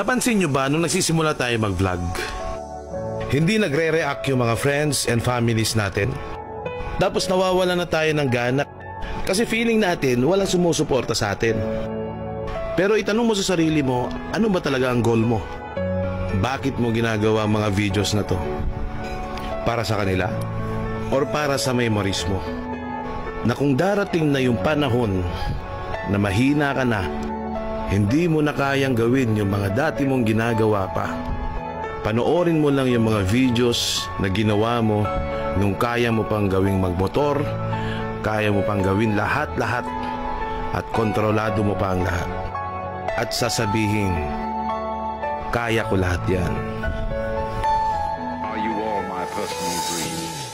Napansin nyo ba nung nagsisimula tayo mag-vlog? Hindi nagre-react yung mga friends and families natin. Tapos nawawala na tayo ng gana kasi feeling natin walang sumusuporta sa atin. Pero itanong mo sa sarili mo, ano ba talaga ang goal mo? Bakit mo ginagawa ang mga videos na to? Para sa kanila? Or para sa memories mo? Na kung darating na yung panahon na mahina ka na, hindi mo na kayang gawin yung mga dati mong ginagawa pa, panoorin mo lang yung mga videos na ginawa mo nung kaya mo pang gawing magmotor, kaya mo pang gawin lahat-lahat at kontrolado mo pa ang lahat. At sasabihin, kaya ko lahat yan. Are you all my personal dreams?